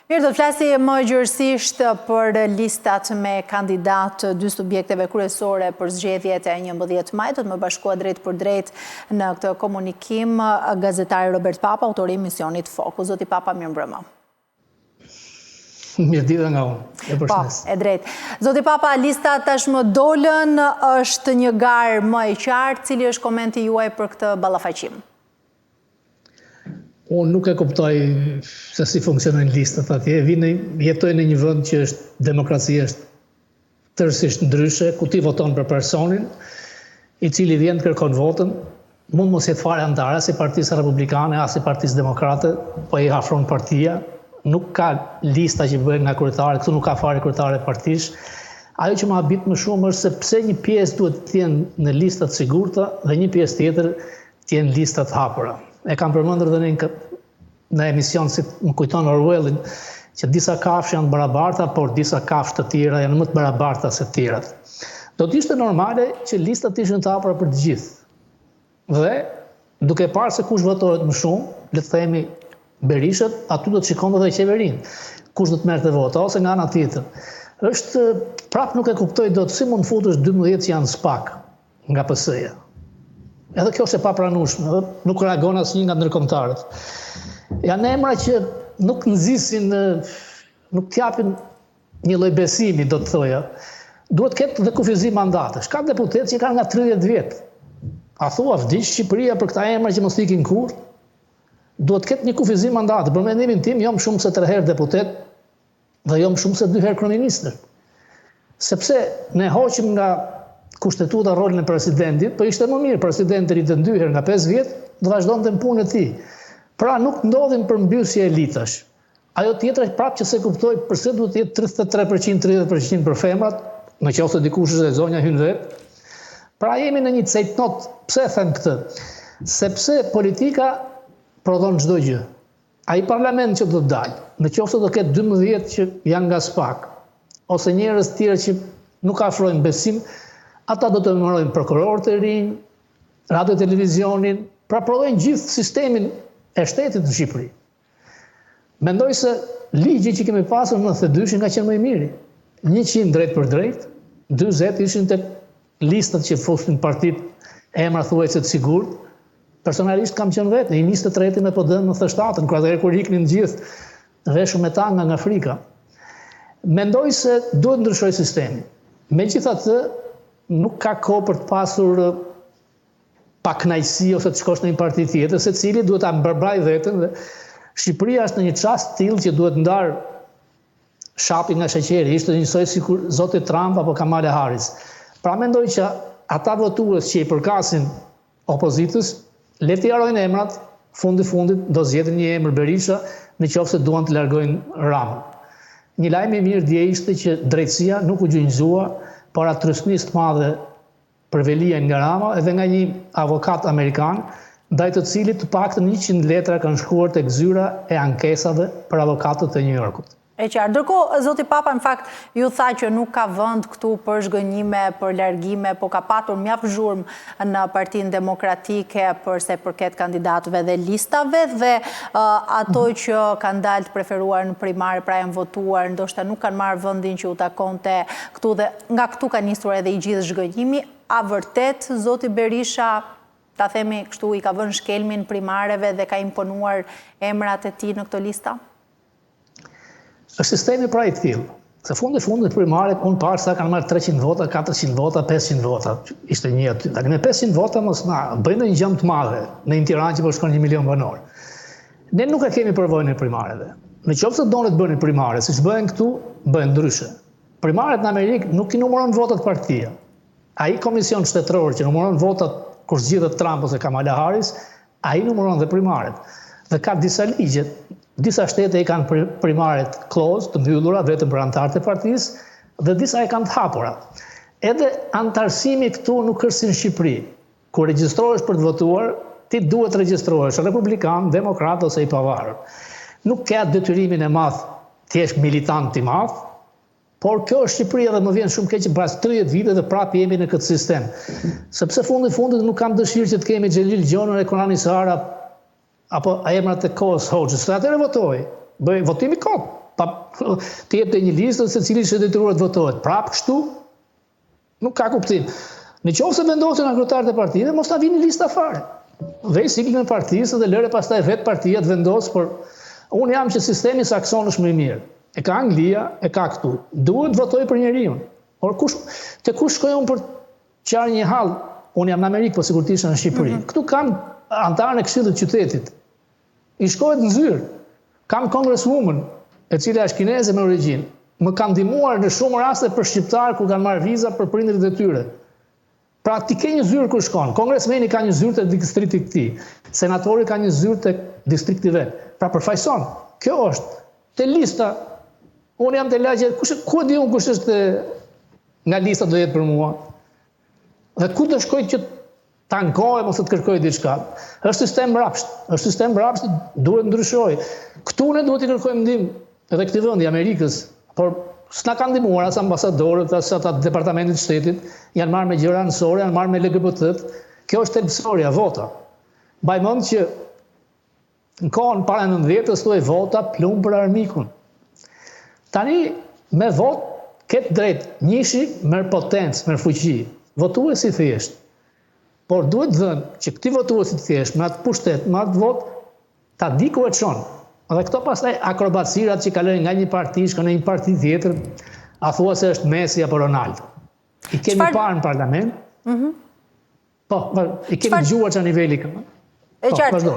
Mirë, do të flasi më gjërësisht për listat me kandidat dy subjekteve kryesore për zgjedhjet e 11 maj. Do të më bashkoa drejt për drejt në këtë komunikim gazetari Robert Papa, autori i misionit Fokus. Zoti Papa, mirë mbrëma. Mirë ditë nga unë. Po, e drejt. Zoti Papa, lista tashmë dolën, është një garë më e qartë, cili është komenti juaj për këtë ballafaqim? Unë nuk e kuptoj se si funksionojnë listat atje. Jetoj në një vend që është demokracia, është tërësisht ndryshe, ku ti voton për personin i cili vjen kërkon votën, mund mos jetë fare antar as i Partisë Republikane, as i Partisë Demokrate, po i afron partia. Nuk ka lista që bëhen nga kryetari, këtu nuk ka fare kryetare partish. Ajo që më habit më shumë është se pse një pjesë duhet të jenë në listat sigurta dhe një pjesë tjetër të jenë listat hapura. E kam përmendur dhe në emision si më kujton Orwellin, që disa kafshë janë barabarta, por disa kafshë të tjera janë më të barabarta se të tjerat. Do të ishte normale që listat ishin të hapura për të gjithë. Dhe duke parë se kush votohet më shumë, le të themi Berishët, aty do të shikonte edhe qeverinë. Kush do të merrte vota ose nga ana tjetër. Prap nuk e kuptoj dot si mund futesh 12 që janë spak nga PS-ja. Edhe kjo është e papranueshme, nuk reagon asnjë nga ndërkombëtarët. Janë emra që nuk nxisin, nuk t'japin një lloj besimi, do të thoja. Duhet ketë dhe kufizim mandatesh. Ka deputet që kanë nga 30 vjet. A thua vdiq Shqipëria për këta emra që mos ikin kurrë? Duhet ketë një kufizim mandate. Për mendimin tim, jo më shumë se 3 herë deputet dhe jo më shumë se 2 herë kryeministër. Sepse ne hoqim nga kushtetuta rolin e presidentit, po ishte më mirë presidenti ritë ndyer nga 5 vjet dhe vazhdonte në punën e tij. Pra nuk ndodhin përmbysje elitash. Ajo tjetra prapë që se kuptoj pse duhet të jetë 33%, 30% për femrat, nëse dikush është e zonja hyn vet. Pra jemi në një cejtnot. Pse e them këtë? Sepse politika prodhon çdo gjë. Ai parlament që do të dalë, nëse do ketë 12 që janë nga SPAK, ose njerëz të tjerë që nuk afrojnë besim, ata do të emërojnë prokurorët e rinj, radio televizionin, pra prodhojnë gjithë sistemin e shtetit në Shqipëri. Mendoj se ligji që kemi pasur në 92 nga qenë më i miri. 100 drejt për drejt, 40 ishin të listat që fusin partit emra thuajse të sigurt. Personalisht kam qenë vetë në 23 me PD-n në 97, kur iknin gjithë veshur me tanga nga Afrika. Mendoj se duhet ndryshoj sistemi. Megjithatë, nuk ka kohë për të pasur pakënaqësi ose të shkosh në një parti tjetër, secili duhet ta mbërbraj veten dhe Shqipëria është në një çast tillë që duhet ndar shapi nga sheqeri, ishte njësoj sikur zoti Trump apo Kamala Harris. Pra mendoj që ata votues që i përkasin opozitës, le të harojnë emrat, fundit do zgjedhin një emër Berisha, nëse duan të largojnë Ramën. Një lajm i mirë dje ishte që drejtësia nuk u gjunjëzua, por atë trysnisë të madhe për Veliajn nga Rama edhe nga një avokat amerikan, ndaj të cilit të paktën 100 letra kanë shkruar tek zyra e ankesave për avokatët e New Yorkut. E qartë. Ndërkohë, zoti Papa, në fakt, ju tha që nuk ka vend këtu për zhgënjime, për largime, po ka patur mjaft zhurmë në Partinë Demokratike për sa i përket kandidatëve dhe listave, dhe ato që kanë dalë të preferuar në primare, pra janë votuar, ndoshta nuk kanë marrë vendin që u takonte këtu, dhe nga këtu ka nisur edhe i gjithë zhgënjimi. A vërtet zoti Berisha, ta themi kështu, i ka vënë shkelmin primareve dhe ka imponuar emrat e tij në këtë lista? Është sistemi pra i tillë. Se fundit primare, unë parë sa kanë marrë 300 vota, 400 vota, 500 vota. Ishte një aty. Tani me 500 vota mos na bëjnë një gjë të madhe në një Tiranë që po shkon 1 milion banor. Ne nuk e kemi përvojën e primareve. Nëse donë të bëni primare, siç bëhen këtu, bëhen ndryshe. Primaret në Amerikë nuk i numëron votat partia. Ai komision shtetëror që numëron votat kur zgjidhet Trump ose Kamala Harris, ai numëron dhe primaret. Dhe ka disa ligje. Disa shtete i kanë primaret closed, të mbyllura vetëm për anëtarët e partisë, dhe disa i kanë të hapura. Edhe antarësimi këtu nuk është si në Shqipëri. Kur regjistrohesh për të votuar, ti duhet të regjistrohesh republikan, demokrat ose i pavarur. Nuk ka detyrimin e madh të jesh militant i madh, por kjo është Shqipëria dhe më vjen shumë keq pas 30 vite dhe prapë jemi në këtë sistem. Sepse fundit nuk kam dëshirë që të kemi Xhelil Gjonën e Kurani Sara apo emrat e kohës Hoxhës. Atëherë votoj. Bëj votim i kot. të jepte një listë se cili është detyruar të votohet. Prapë kështu, nuk ka kuptim. Në qoftë se vendosen anëtarët e partive, mos ta vini lista fare. Vej siklin e partisë dhe lëre pastaj vetë partia të vendosë, por unë jam që sistemi sakson është më i mirë. E ka Anglia, e ka këtu. Duhet votoj për njeriu. Por te kush shkoj unë për qarë një hall? Unë jam në Amerikë, po sigurisht në Shqipëri. Këtu kam antarën e Këshillit të Qytetit. I shkohet në zyrë. Kam congresswoman, e cila është kineze me origjinë. Më kanë ndihmuar në shumë raste për shqiptarë kur kanë marrë viza për prindërit e tyre. Pra ti ke një zyrë kur shkon. Kongresmeni ka një zyrë të distriktit të tij. Senatori ka një zyrë të distriktit vet. Pra përfaqëson. Kjo është te lista. Unë jam te lagje, ku di unë kush është nga lista do jetë për mua? Dhe ku do shkoj që ta ankohem ose të kërkoj diçka? Është sistem mbrapsht, duhet ndryshoj. Këtu ne duhet të kërkojmë ndihmë edhe këtij vendi Amerikës, por s'na kanë ndihmuar as ambasadorët, as ata departamentit të shtetit, janë marrë me gjëra anësore, janë marrë me LGBT-t. Kjo është thelbësoria, vota. Mbaj mend që në kohën para 90-s thuaj vota plumb për armikun. Tani me votë ketë drejt njëshi merr potencë, merr fuqi. Votuesi thjesht. Por duhet dhënë që këti votuesi thjesht, me atë pushtet, me atë votë, ta di ku e çon. Dhe këto pastaj akrobacirat që kalojnë nga një parti shkon në një parti tjetër, a thua se është Messi apo Ronaldo. I kemi parë në parlament. Po, i kemi dëgjuar çfarë niveli ka. E qartë,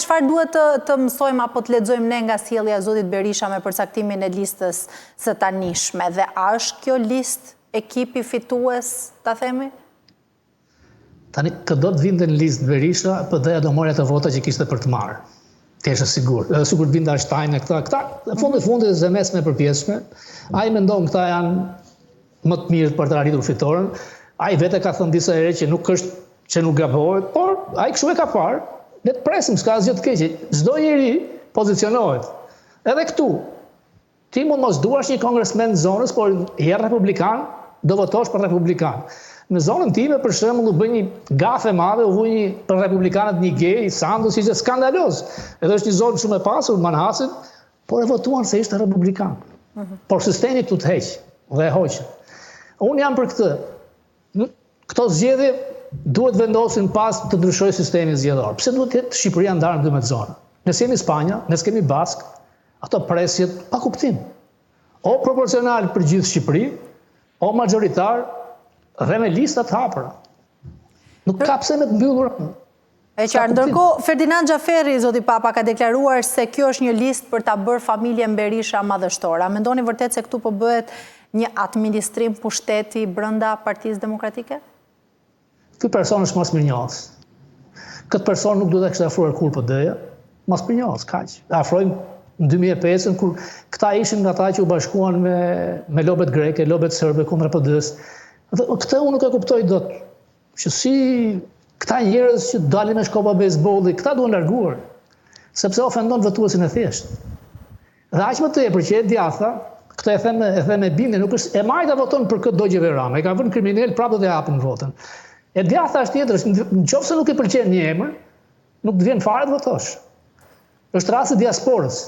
çfarë duhet të mësojmë apo të lexojmë ne nga sjellja e zotit Berisha me përcaktimin e listës së tanishme, dhe a është kjo listë ekipi fitues, ta themi? Tani këdo të vinte në listë Berisha, PD-ja do morë ato vota që kishte për të marrë. Ti je sigurt. Edhe sikur të vinte Einstein e këta, në fundit e zemesme e përpjeshme, ai mendon këta janë më të mirë për të arritur fitoren. Ai vetë ka thënë disa herë që nuk është që nuk gabohet, por ai kështu e ka parë. Le të presim, s'ka asgjë të keqe. Çdo njeri pozicionohet. Edhe këtu. Ti mund mos duash një kongresmen në zonës, por je republikan, do votosh për republikan. Në zonën time, për shembull, u bë një gafe madhe, u vuj për republikanët një gej, Santos, ishte skandaloz. Edhe është një zonë shumë e pasur, Manhattan, por e votuan se ishte republikan. Por sistemi këtu të heq dhe e hoqë. Unë jam për këtë. Këto zgjedhje duhet vendosin pas të ndryshoj sistemi zgjedhor. Pse duhet të Shqipëria ndarë në 12 zona? Nëse jemi Spanja, nëse kemi Bask, ato presjet pa kuptim. O proporcional për gjithë Shqipëri, o majoritar dhe me listat hapura. Nuk ka pse me të mbyllur. E qartë, ndërkohë Ferdinand Xhaferi, zoti Papa, ka deklaruar se kjo është një listë për ta bërë familjen Berisha madhështore. A mendoni vërtet se këtu po bëhet një administrim pushteti brenda Partisë Demokratike? Ky person është mos mirënjohës. Këtë person nuk duhet ta kishte afruar kur PD-ja, mos mirënjohës, kaq. Afrojmë në 2005 kur këta ishin nga ata që u bashkuan me lobet greke, lobet serbe kundra PD-s. Dhe këtë unë nuk e kuptoj dot. Që si këta njerëz që dalin me shkopa bejsbolli, këta duhen larguar, sepse ofendon votuesin e thjeshtë. Dhe aq më tepër që e djatha, këtë e them me bindje, nuk është e majta voton për këtë dogjeve Rama, e ka vënë kriminal prapë do të japin votën. E djatha është tjetër, nëse nuk i pëlqen një emër, nuk të vjen fare të votosh. Është rasti i diasporës.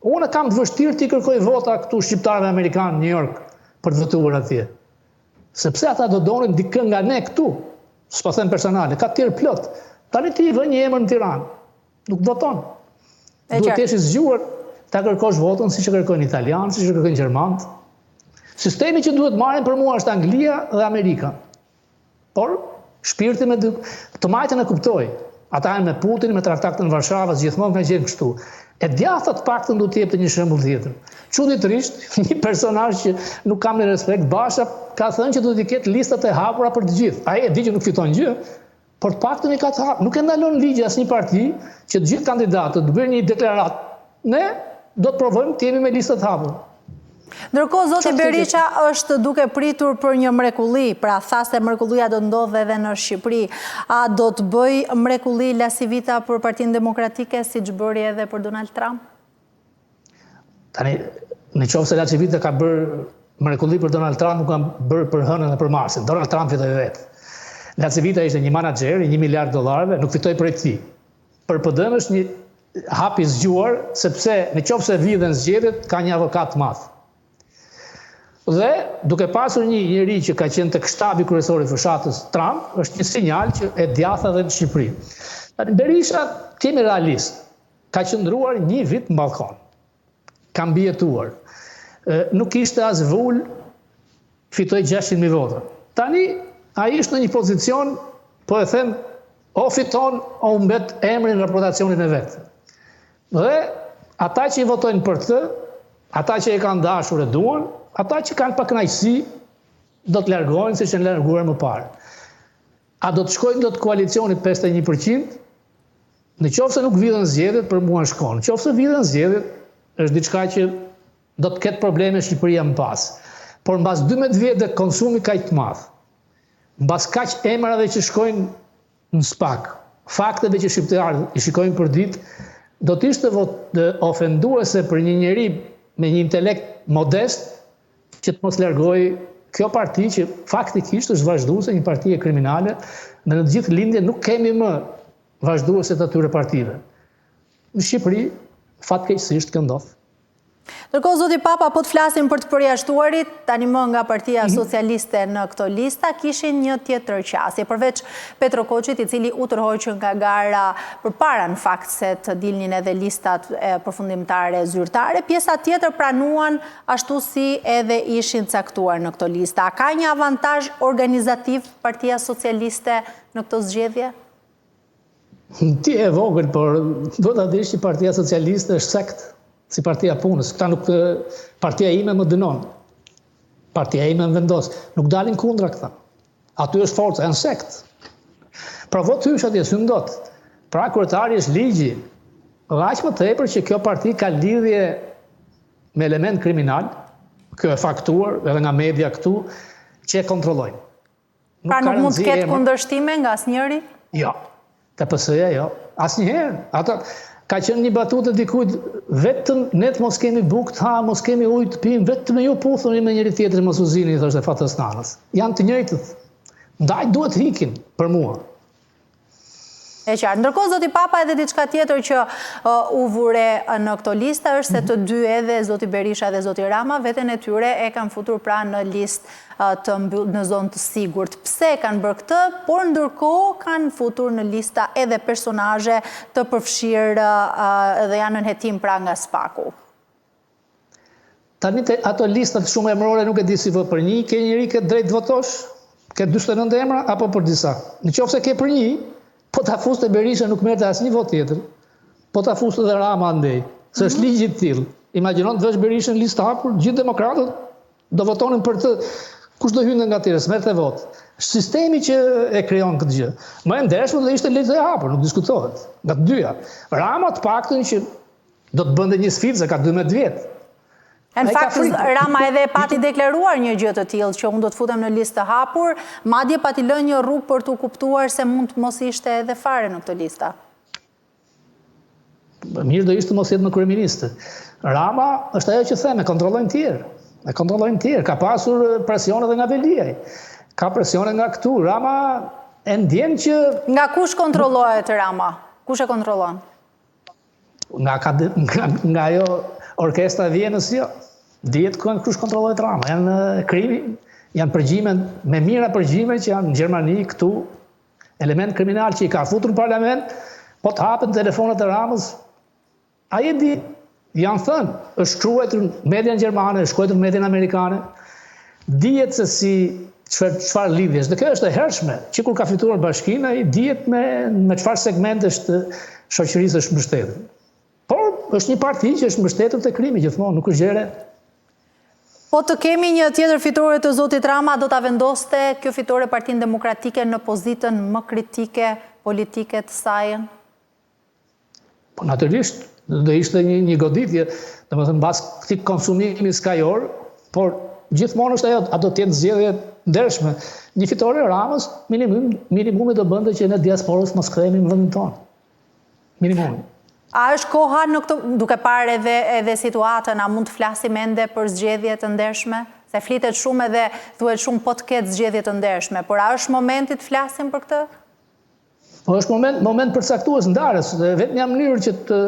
Unë kam të vështirë të kërkoj vota këtu shqiptarëve amerikanë në New York për të votuar atje. Sepse ata do donin dikë nga ne këtu, s'po them personale, ka të tjerë plot. Tani ti vë një emër në Tiranë, nuk voton. Duhet të jesh i zgjuar ta kërkosh votën siç e kërkojnë italianët, siç e kërkojnë gjermanët. Sistemi që duhet marrin për mua është Anglia dhe Amerika. Por shpirti me të majtën e kuptoj. Ata janë me Putin, me traktatin në Varshavës, gjithmonë kanë qenë kështu. E djatha të paktën do të jepte një shembull tjetër. Çuditërisht, një personazh që nuk kam në respekt, Basha, ka thënë që do të ketë listat e hapura për të gjithë. Ai e di që nuk fiton gjë, por të paktën i ka të hapur. Nuk e ndalon ligji asnjë parti që të gjithë kandidatët të bëjnë një deklaratë. Ne do të provojmë të jemi me listat të hapura. Ndërkohë, zoti Berisha është duke pritur për një mrekulli, pra tha se mrekullia do ndodhe edhe në Shqipëri. A do të bëj mrekulli lasivita për Partinë Demokratike, siç bëri edhe për Donald Trump? Tani, në qoftë se lasivita ka bërë mrekulli për Donald Trump, nuk ka bërë për hënën dhe për Marsin. Donald Trump fitoi vetë. Lasivita ishte një menaxher i $1 miliard, nuk fitoi për ti. Për PD-n është hapi zgjuar, sepse në qoftë se vidhen zgjedhjet, ka një avokat të madh. Dhe duke pasur një njeri që ka qenë tek shtabi kryesor i fushatës Trump, është një sinjal që e djatha dhe në Shqipëri. Berisha, kemi realist, ka qëndruar një vit në balkon. Ka mbijetuar. Nuk ishte as vull, fitoi 600.000 vota. Tani, ai ishte në një pozicion, po e them, o fiton, o mbet emrin reputacionin e vetë. Dhe ata që i votojnë për të, ata që i kanë dashur e duan, ata që kanë pa kënaqësi, do të largohen siç janë larguar më parë. A do të shkojnë do të koalicioni 51%? Në qoftë se nuk vidhen zgjedhjet, për mua shkon. Në qoftë se vidhen zgjedhjet, është diçka që do të ketë probleme Shqipëria më pas. Por mbas 12 vjet dhe konsumi kaq të madh, mbas kaq emrave që shkojnë në spak, fakteve që shqiptarët i shikojnë për ditë, do të ishte ofenduese për një njeri me një intelekt modest që të mos largojë kjo parti që faktikisht është vazhduese një partie kriminale, dhe në të gjithë lindje nuk kemi më vazhduese të atyre partive. Në Shqipëri, fatkeqësisht kjo ndodh. Ndërkohë, zoti Papa, po të flasim për të përjashtuarit, tani më nga Partia Socialiste në këto lista, kishin një tjetër qasje, përveç Petro Koçit, i cili u tërhoi që nga gara përpara në fakt se të dilnin edhe listat përfundimtare zyrtare, pjesa tjetër pranuan ashtu si edhe ishin caktuar në këto lista. A ka një avantazh organizativ Partia Socialiste në këto zgjedhje? Ti e vogël, por do ta dish që Partia Socialiste është sekt. Si partia punës. Këta nuk partia ime më dënon. Partia ime më vendos. Nuk dalin kundra këta. Aty është forca, janë sekt. Pra vot hysh atje, së ndot. Pra kryetari është ligji. Dhe aq më tepër që kjo parti ka lidhje me element kriminal, kjo e faktuar edhe nga media këtu, që e kontrollojnë. Pra nuk mund të ketë kundërshtime nga asnjëri? Jo. TPS-ja jo. Asnjëherë. Ata ka qenë një batutë dikujt, vetëm ne të mos kemi bukë të ha, mos kemi ujë të pim, vetëm ju puthuni me njëri tjetrin mos u zini, thoshte Fatës Nanës. Janë të njëjtët. Ndaj duhet hikin për mua. E qartë. Ndërkohë, zoti Papa, edhe diçka tjetër që u vure në këto lista është se të dy edhe zoti Berisha dhe zoti Rama veten e tyre e kanë futur pra në listë në zonë të sigurt. Pse kanë bërë këtë, por ndërkohë kanë futur në lista edhe personazhe të përfshirë dhe janë në hetim pra nga spaku. Tani ato listat shumë emërore nuk e di si vot për një, ke njëri ke drejt votosh, ke 49 emra apo për disa. Në qoftë se ke për një, po ta fuste Berisha nuk merrte asnjë vot tjetër. Po ta fuste dhe Rama andej, se është ligji i tillë. Imagjinon të vesh Berisha në listë hapur, gjithë demokratët do votonin për të. Kush do hynte nga tjerë, s'merrte vot. Sistemi që e krijon këtë gjë. Më e ndershme do ishte listë e hapur, nuk diskutohet. Nga të dyja. Rama të paktën që do të bënte një sfidë se ka 12 vjet. Në fakt, Rama edhe pati deklaruar një gjë të tillë, që unë do të futem në listë të hapur, madje pati lënë një rrugë për të kuptuar se mund të mos ishte edhe fare në këtë lista. Mirë do ishte mos jetë më kryeministër. Rama është ajo që them, e kontrollojnë tjerë. E kontrollojnë tjerë. Ka pasur presion edhe nga Veliaj. Ka presione nga këtu. Rama e ndjen që... Nga kush kontrollohet Rama? Kush e kontrollon? Nga ajo orkestra Vienës, jo. Dihet kush kontrollohet Rama. Janë krimi, janë përgjime, me mira përgjime që janë në Gjermani, këtu, element kriminal që i ka futur në parlament, po të hapen telefonat e Ramës, a e di, janë thënë, është shkruar media në Gjermane, është shkruar media në Amerikane, dihet se si çfarë lidhjesh. Dhe kjo është e hershme, që kur ka fituar bashkinë, ai dihet me çfarë segmentesh të shoqërisë është mbështetur. Por është një parti që është mbështetur te krimi gjithmonë, nuk është gjëre. Po të kemi një tjetër fitore të zotit Rama, do ta vendoste kjo fitore Partinë Demokratike në pozitën më kritike politike të saj? Po natyrisht do ishte një goditje, domethënë mbas këtij konsumimi skajor, por gjithmonë është ajo, a do të jetë zgjedhje ndershme. Një fitore Ramës, minimumi do bënte që ne diasporës mos kthehemi në vendin tonë. Minimumi. A është koha në këto, duke parë edhe situatën, a mund të flasim ende për zgjedhje të ndershme? Se flitet shumë edhe thuhet shumë po të ketë zgjedhje të ndershme, por a është momenti të flasim për këtë? është moment përcaktues ndarës, dhe vetëm një mënyrë që të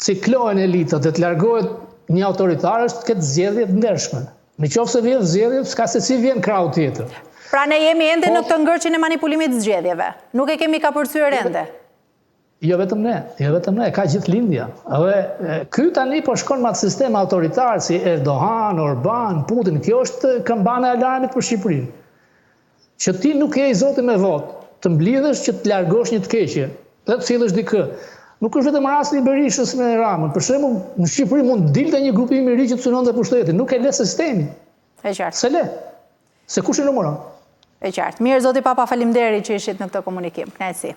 ciklohen elitat dhe të largohet një autoritar është të ketë zgjedhje të ndershme. Në qoftë se vjen zgjedhje, s'ka se si vjen krau tjetër. Pra ne jemi ende në këtë ngërçin e manipulimit të zgjedhjeve. Nuk e kemi kapërcyer ende. Jo vetëm ne, ka gjithë lindja. Dhe ky tani po shkon me atë sistem autoritar si Erdogan, Orban, Putin, kjo është këmbana e alarmit për Shqipërinë. Që ti nuk je i zoti me votë, të mblidhesh që të largosh një të keqje, dhe të sillesh dikë. Nuk është vetëm rasti i Berishës me Ramën. Për shembull, në Shqipëri mund dilte një grupim i ri që të synonte pushtetin, nuk e le sistemi. E qartë. Se le. Se kush e numëron? E qartë. Mirë, zoti Papa, faleminderit që ishit në këtë komunikim. Kënaqësi.